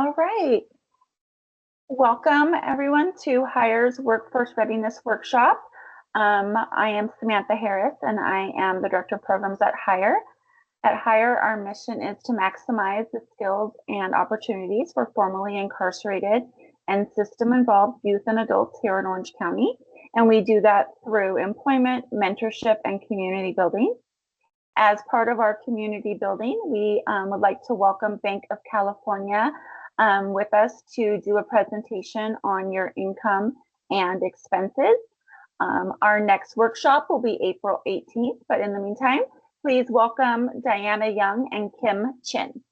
All right. Welcome everyone to Hire's Workforce Readiness Workshop. I am Samantha Harris and I am the Director of Programs at Hire. At Hire, our mission is to maximize the skills and opportunities for formerly incarcerated and system-involved youth and adults here in Orange County. And we do that through employment, mentorship, and community building. As part of our community building, we would like to welcome Banc of California with us to do a presentation on your income and expenses. Our next workshop will be April 18th, but in the meantime, please welcome Diana Young and Kim Chin.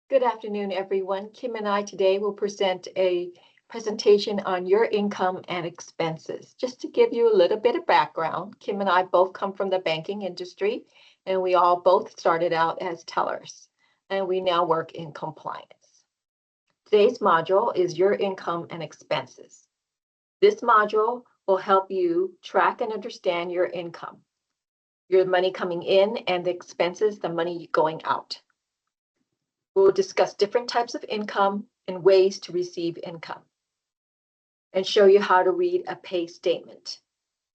Good afternoon, everyone. Kim and I today will present a presentation on your income and expenses. Just to give you a little bit of background, Kim and I both come from the banking industry, and we all both started out as tellers, and we now work in compliance. Today's module is your income and expenses. This module will help you track and understand your income, your money coming in, and the expenses, the money going out. We'll discuss different types of income and ways to receive income, and show you how to read a pay statement,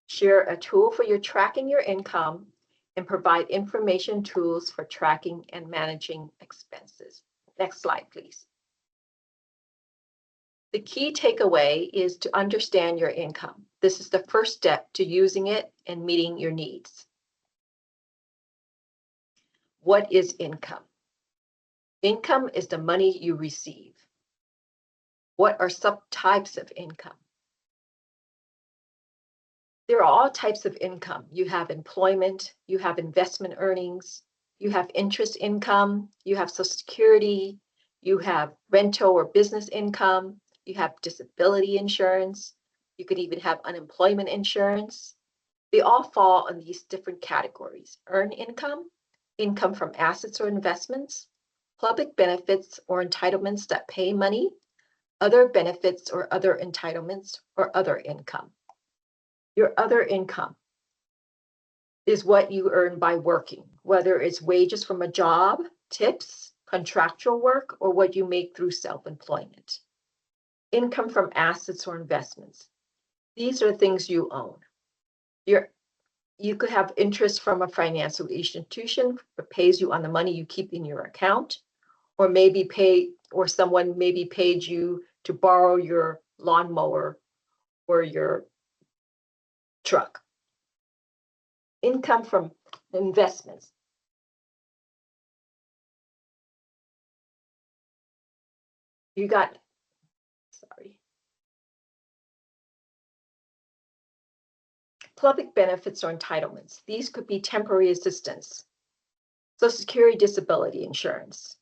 share a tool for your tracking your income, and provide information tools for tracking and managing expenses. Next slide, please. The key takeaway is to understand your income. This is the first step to using it and meeting your needs. What is income? Income is the money you receive. What are subtypes of income? There are all types of income. You have employment, you have investment earnings, you have interest income, you have Social Security, you have rental or business income, you have disability insurance, you could even have unemployment insurance. They all fall in these different categories: earned income, income from assets or investments, public benefits or entitlements that pay money, other benefits or other entitlements, or other income. Your other income is what you earn by working, whether it's wages from a job, tips, contractual work, or what you make through self-employment. Income from assets or investments. These are things you own. You could have interest from a financial institution that pays you on the money you keep in your account, or someone maybe paid you to borrow your lawnmower or your truck. Income from investments. Public benefits or entitlements. These could be temporary assistance, Social Security disability insurance,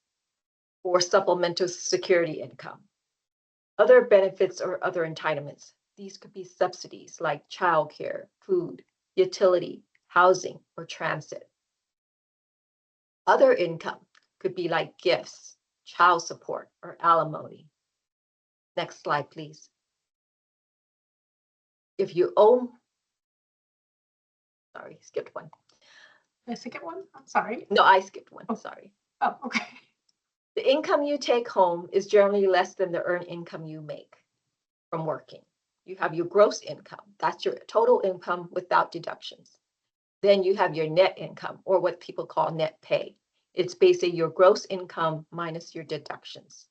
or supplemental security income. Other benefits or other entitlements. These could be subsidies like childcare, food, utility, housing, or transit. Other income could be like gifts, child support, or alimony. Next slide, please. If you owe, sorry, skipped one. Did I skip one? I'm sorry. No, I skipped one, sorry. Oh, okay. The income you take home is generally less than the earned income you make from working. You have your gross income. That's your total income without deductions. Then you have your net income, or what people call net pay. It's basically your gross income minus your deductions.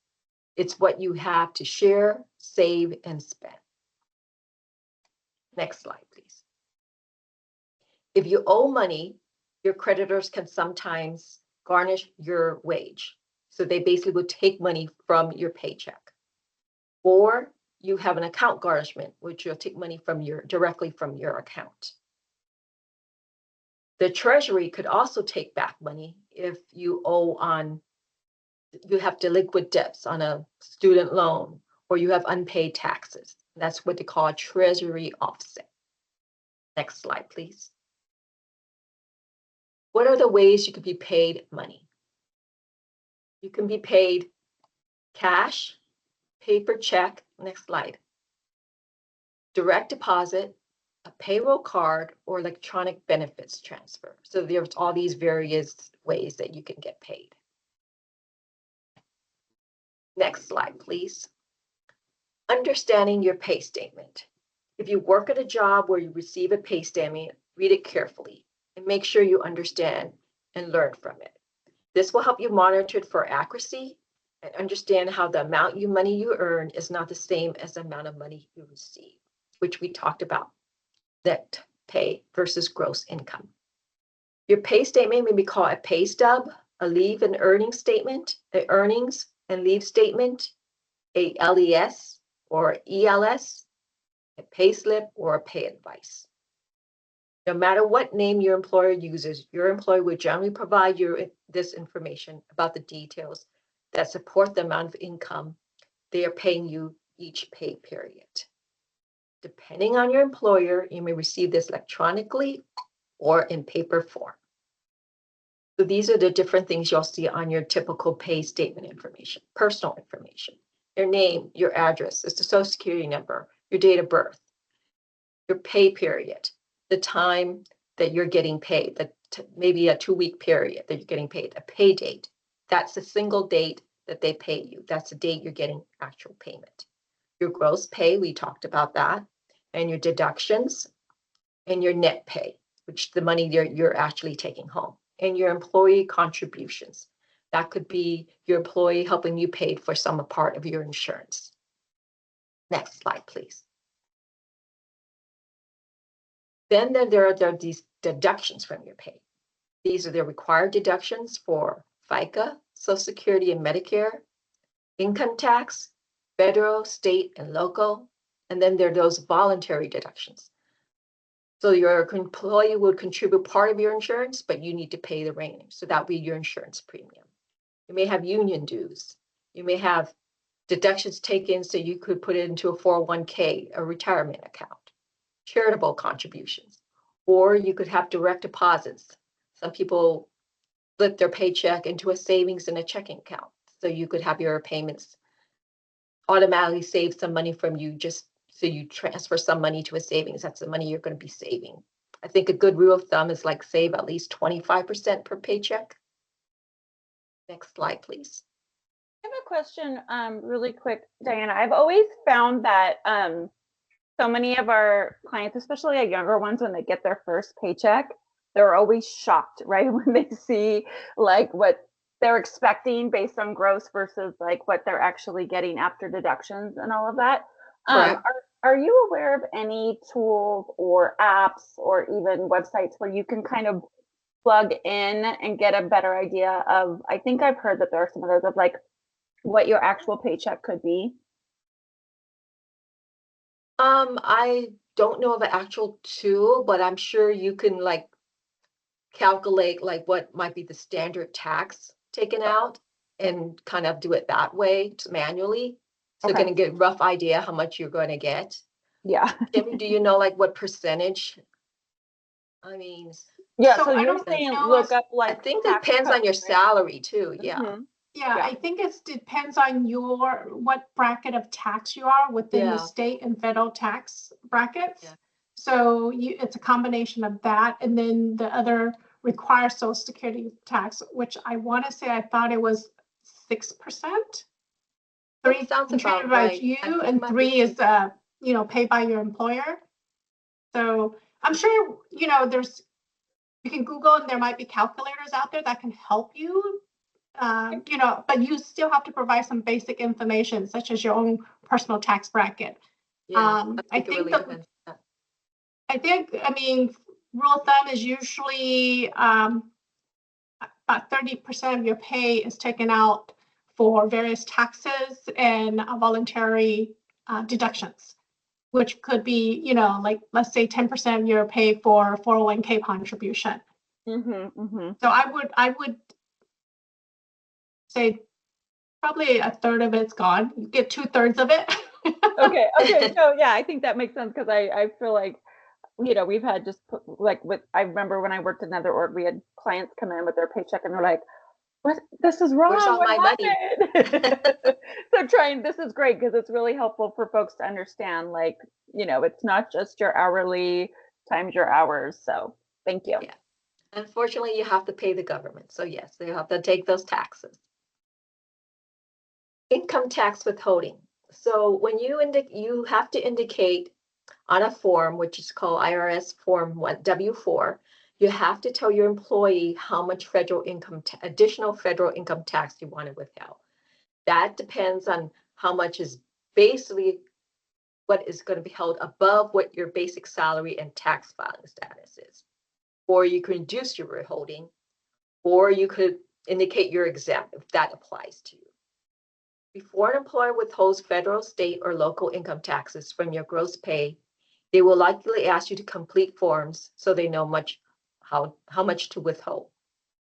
It's what you have to share, save, and spend. Next slide, please. If you owe money, your creditors can sometimes garnish your wage. So they basically would take money from your paycheck. Or you have an account garnishment, which will take money directly from your account. The Treasury could also take back money if you have delinquent debts on a student loan, or you have unpaid taxes. That's what they call a Treasury offset. Next slide, please. What are the ways you could be paid money? You can be paid cash, paper check, next slide, direct deposit, a payroll card, or electronic benefits transfer. So there's all these various ways that you can get paid. Next slide, please. Understanding your pay statement. If you work at a job where you receive a pay statement, read it carefully and make sure you understand and learn from it. This will help you monitor it for accuracy and understand how the amount of money you earn is not the same as the amount of money you receive, which we talked about, net pay versus gross income. Your pay statement may be called a pay stub, a leave and earnings statement, a earnings and leave statement, a LES or ELS, a pay slip, or a pay advice. No matter what name your employer uses, your employer will generally provide you this information about the details that support the amount of income they are paying you each pay period. Depending on your employer, you may receive this electronically or in paper form. So these are the different things you'll see on your typical pay statement information, personal information, your name, your address, it's the social security number, your date of birth, your pay period, the time that you're getting paid, maybe a 2-week period that you're getting paid, a pay date. That's the single date that they pay you. That's the date you're getting actual payment. Your gross pay, we talked about that, and your deductions, and your net pay, which the money you're actually taking home, and your employee contributions. That could be your employee helping you pay for some part of your insurance. Next slide, please. Then there are these deductions from your pay. These are the required deductions for FICA, Social Security and Medicare, income tax, federal, state, and local, and then there are those voluntary deductions. So your employee would contribute part of your insurance, but you need to pay the remaining. So that would be your insurance premium. You may have union dues. You may have deductions taken so you could put it into a 401k, a retirement account, charitable contributions, or you could have direct deposits. Some people flip their paycheck into a savings and a checking account. So you could have your payments automatically save some money from you just so you transfer some money to a savings. That's the money you're going to be saving. I think a good rule of thumb is like save at least 25% per paycheck. Next slide, please. I have a question really quick, Diana. I've always found that so many of our clients, especially our younger ones, when they get their first paycheck, they're always shocked, right? When they see like what they're expecting based on gross versus like what they're actually getting after deductions and all of that. Are you aware of any tools or apps or even websites where you can kind of plug in and get a better idea of, I think I've heard that there are some of those of like what your actual paycheck could be? I don't know of an actual tool, but I'm sure you can like calculate like what might be the standard tax taken out and kind of do it that way manually. So you're going to get a rough idea how much you're going to get. Yeah. Jimmy, do you know like what percentage? I mean, yeah. So you're saying look up like. I think it depends on your salary too. Yeah. Mm-hmm. Yeah, I think it depends on what bracket of tax you are within the state and federal tax brackets. Yeah. So it's a combination of that, and then the other requires Social Security tax, which I want to say I thought it was 6%. 3 sounds contributed about by right. you, and 3 is paid by your employer. So I'm sure you can Google, and there might be calculators out there that can help you. But you still have to provide some basic information, such as your own personal tax bracket. Yeah, I mean, rule of thumb is usually about 30% of your pay is taken out for various taxes and voluntary deductions, which could be, like, let's say 10% of your pay for 401k contribution. So I would say probably a third of it's gone. You get 2/3 of it. Okay. So yeah, I think that makes sense because I feel like, we've had just I remember when I worked in another org, we had clients come in with their paycheck and they're like, what, this is wrong. Where's all my money? So this is great because it's really helpful for folks to understand, like, it's not just your hourly times your hours. So thank you. Yeah. Unfortunately, you have to pay the government. So yes, they have to take those taxes. Income tax withholding. So when you have to indicate on a form, which is called IRS Form W-4, you have to tell your employee how much additional federal income tax you want to withhold. That depends on how much is basically what is going to be held above what your basic salary and tax filing status is. Or you can reduce your withholding, or you could indicate you're exempt if that applies to you. Before an employer withholds federal, state, or local income taxes from your gross pay, they will likely ask you to complete forms so they know how much to withhold.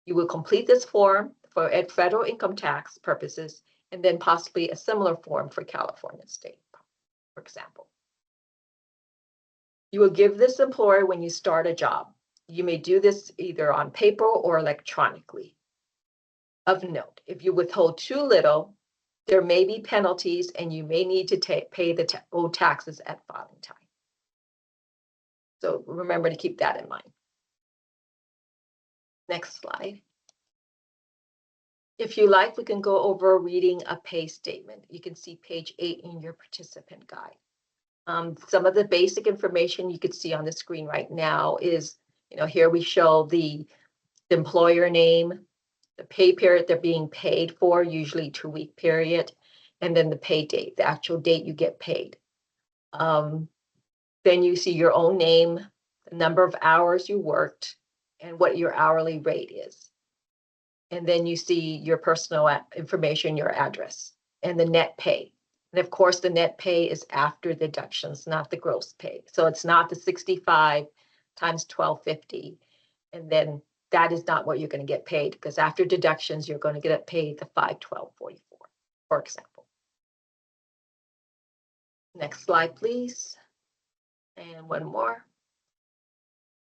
You will complete this form for federal income tax purposes, and then possibly a similar form for California state, for example. You will give this employer when you start a job. You may do this either on paper or electronically. Of note, if you withhold too little, there may be penalties and you may need to pay the owed taxes at filing time. So remember to keep that in mind. Next slide. If you like, we can go over reading a pay statement. You can see page 8 in your participant guide. Some of the basic information you could see on the screen right now is, here we show the employer name, the pay period they're being paid for, usually 2-week period, and then the pay date, the actual date you get paid. Then you see your own name, the number of hours you worked, and what your hourly rate is. And then you see your personal information, your address, and the net pay. And of course, the net pay is after deductions, not the gross pay. So it's not the 65 times 1250. And then that is not what you're going to get paid, because after deductions, you're going to get paid the 512.44, for example. Next slide, please. And one more.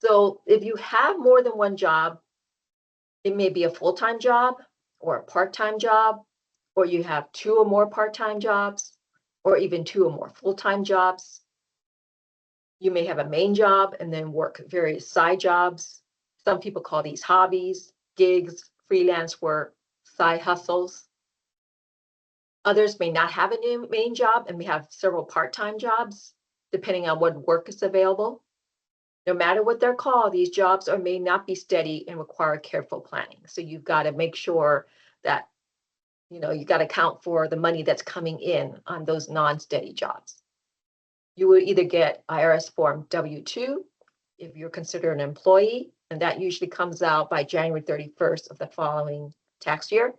So if you have more than one job, it may be a full-time job or a part-time job, or you have 2 or more part-time jobs, or even 2 or more full-time jobs. You may have a main job and then work various side jobs. Some people call these hobbies, gigs, freelance work, side hustles. Others may not have a main job and may have several part-time jobs, depending on what work is available. No matter what they're called, these jobs may not be steady and require careful planning. So you've got to make sure that, you got to account for the money that's coming in on those non-steady jobs. You will either get IRS Form W-2 if you're considered an employee, and that usually comes out by January 31st of the following tax year.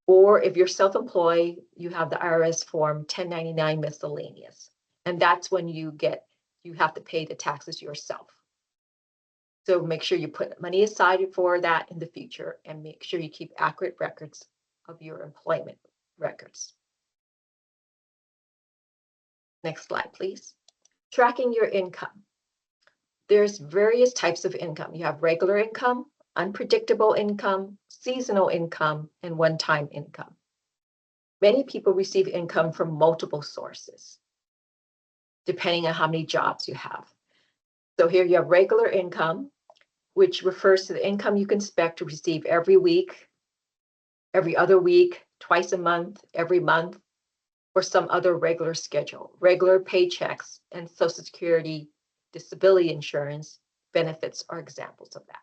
Or if you're self-employed, you have the IRS Form 1099 miscellaneous. And that's when you have to pay the taxes yourself. So make sure you put money aside for that in the future, and make sure you keep accurate records of your employment records. Next slide, please. Tracking your income. There's various types of income. You have regular income, unpredictable income, seasonal income, and one-time income. Many people receive income from multiple sources, depending on how many jobs you have. So here you have regular income, which refers to the income you can expect to receive every week, every other week, twice a month, every month, or some other regular schedule. Regular paychecks and Social Security, disability insurance benefits are examples of that.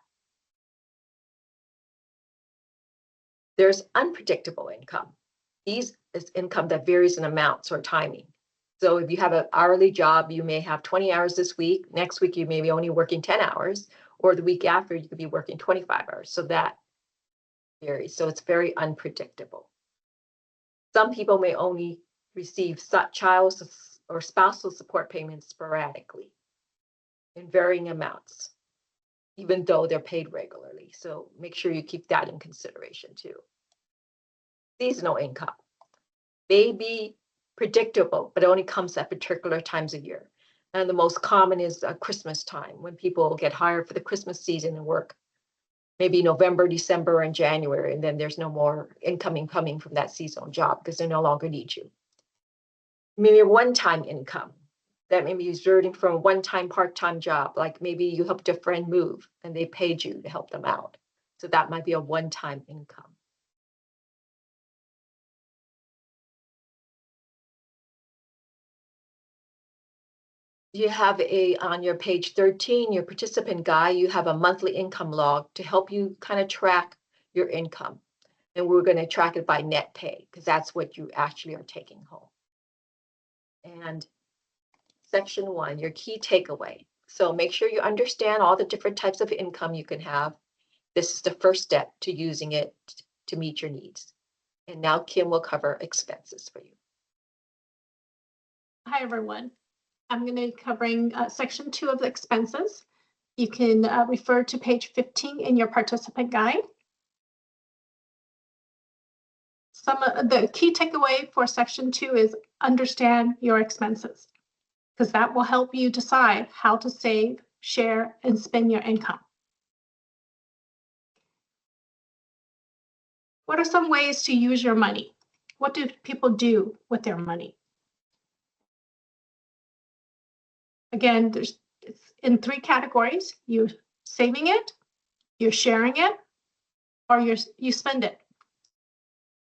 There's unpredictable income. These is income that varies in amounts or timing. So if you have an hourly job, you may have 20 hours this week. Next week, you may be only working 10 hours, or the week after, you could be working 25 hours. So that varies. So it's very unpredictable. Some people may only receive child or spousal support payments sporadically in varying amounts, even though they're paid regularly. So make sure you keep that in consideration too. Seasonal income may be predictable, but it only comes at particular times of year. And the most common is Christmas time, when people get hired for the Christmas season and work maybe November, December, and January, and then there's no more income coming from that seasonal job because they no longer need you. Maybe a one-time income that may be resulting from a one-time part-time job, like maybe you helped a friend move and they paid you to help them out. So that might be a one-time income. You have on your page 13, your participant guide, you have a monthly income log to help you kind of track your income. And we're going to track it by net pay because that's what you actually are taking home. And section 1, your key takeaway. So make sure you understand all the different types of income you can have. This is the first step to using it to meet your needs. And now Kim will cover expenses for you. Hi, everyone. I'm going to be covering section 2 of the expenses. You can refer to page 15 in your participant guide. Some of the key takeaway for section 2 is understand your expenses, because that will help you decide how to save, share, and spend your income. What are some ways to use your money? What do people do with their money? Again, it's in 3 categories. You're saving it, you're sharing it, or you spend it.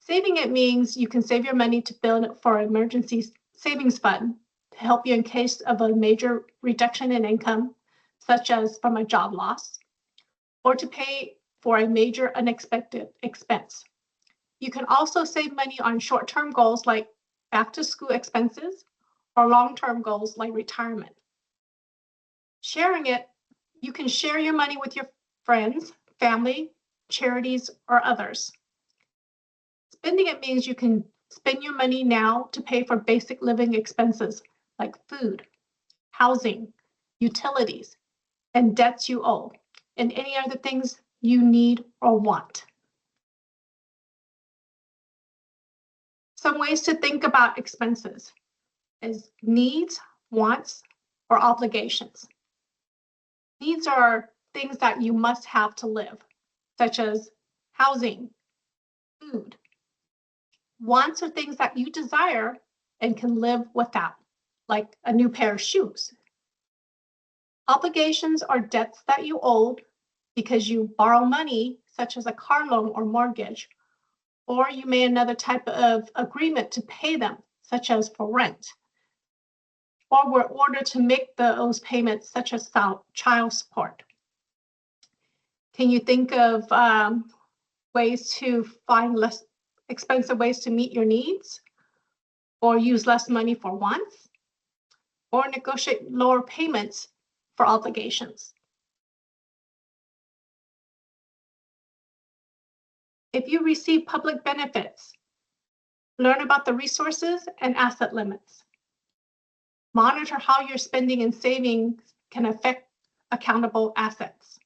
Saving it means you can save your money to build it for an emergency savings fund to help you in case of a major reduction in income, such as from a job loss, or to pay for a major unexpected expense. You can also save money on short-term goals like back-to-school expenses or long-term goals like retirement. Sharing it, you can share your money with your friends, family, charities, or others. Spending it means you can spend your money now to pay for basic living expenses like food, housing, utilities, and debts you owe, and any other things you need or want. Some ways to think about expenses is needs, wants, or obligations. Needs are things that you must have to live, such as housing, food. Wants are things that you desire and can live without, like a new pair of shoes. Obligations are debts that you owe because you borrow money, such as a car loan or mortgage, or you made another type of agreement to pay them, such as for rent, or were ordered to make those payments, such as child support. Can you think of ways to find less expensive ways to meet your needs, or use less money for wants, or negotiate lower payments for obligations? If you receive public benefits, learn about the resources and asset limits. Monitor how your spending and savings can affect accountable assets.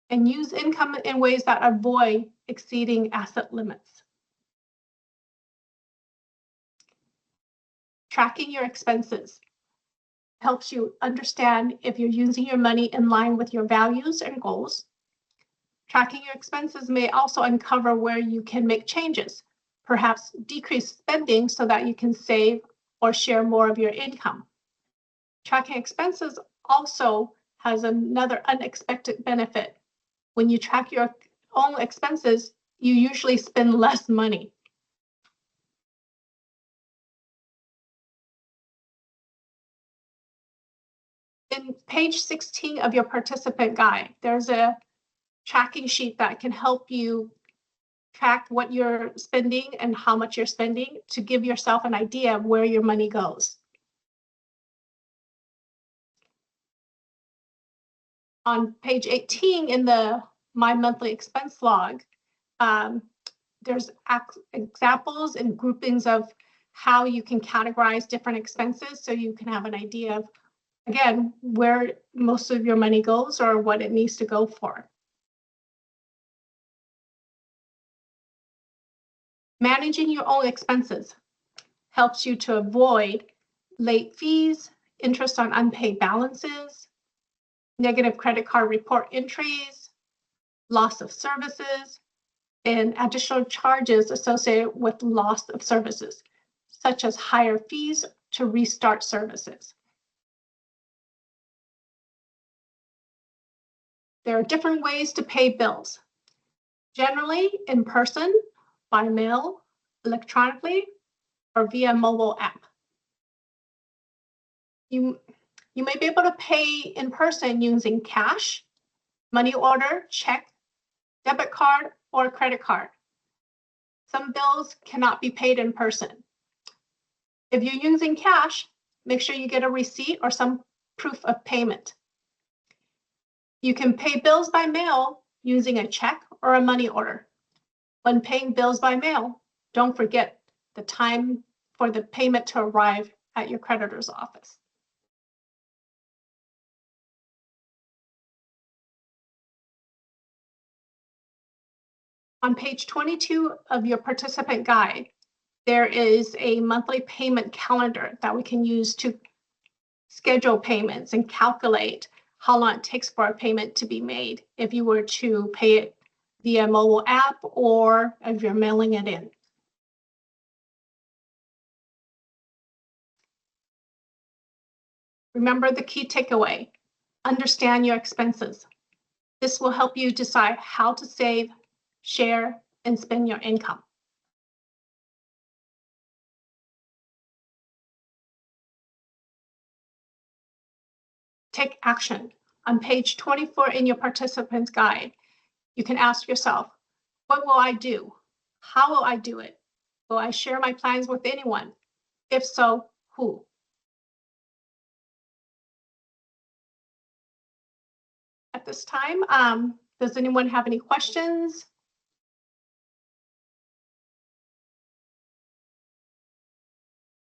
And use income in ways that avoid exceeding asset limits. Tracking your expenses helps you understand if you're using your money in line with your values and goals. Tracking your expenses may also uncover where you can make changes, perhaps decrease spending so that you can save or share more of your income. Tracking expenses also has another unexpected benefit. When you track your own expenses, you usually spend less money. In page 16 of your participant guide, there's a tracking sheet that can help you track what you're spending and how much you're spending to give yourself an idea of where your money goes. On page 18 in the My Monthly Expense Log, there's examples and groupings of how you can categorize different expenses so you can have an idea of, again, where most of your money goes or what it needs to go for. Managing your own expenses helps you to avoid late fees, interest on unpaid balances, negative credit card report entries, loss of services, and additional charges associated with loss of services, such as higher fees to restart services. There are different ways to pay bills, generally in person, by mail, electronically, or via mobile app. You may be able to pay in person using cash, money order, check, debit card, or credit card. Some bills cannot be paid in person. If you're using cash, make sure you get a receipt or some proof of payment. You can pay bills by mail using a check or a money order. When paying bills by mail, don't forget the time for the payment to arrive at your creditor's office. On page 22 of your participant guide, there is a monthly payment calendar that we can use to schedule payments and calculate how long it takes for a payment to be made if you were to pay it via mobile app or if you're mailing it in. Remember the key takeaway: understand your expenses. This will help you decide how to save, share, and spend your income. Take action. On page 24 in your participant's guide, you can ask yourself, what will I do? How will I do it? Will I share my plans with anyone? If so, who? At this time, does anyone have any questions?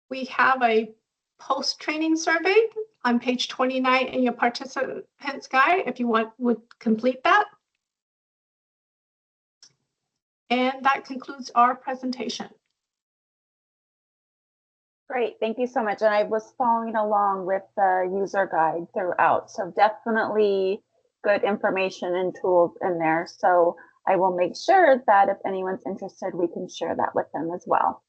We have a post-training survey on page 29 in your participant's guide if you would complete that. And that concludes our presentation. Great, thank you so much. And I was following along with the user guide throughout, so definitely good information and tools in there. So I will make sure that if anyone's interested, we can share that with them as well.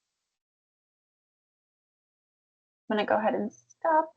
I'm going to go ahead and stop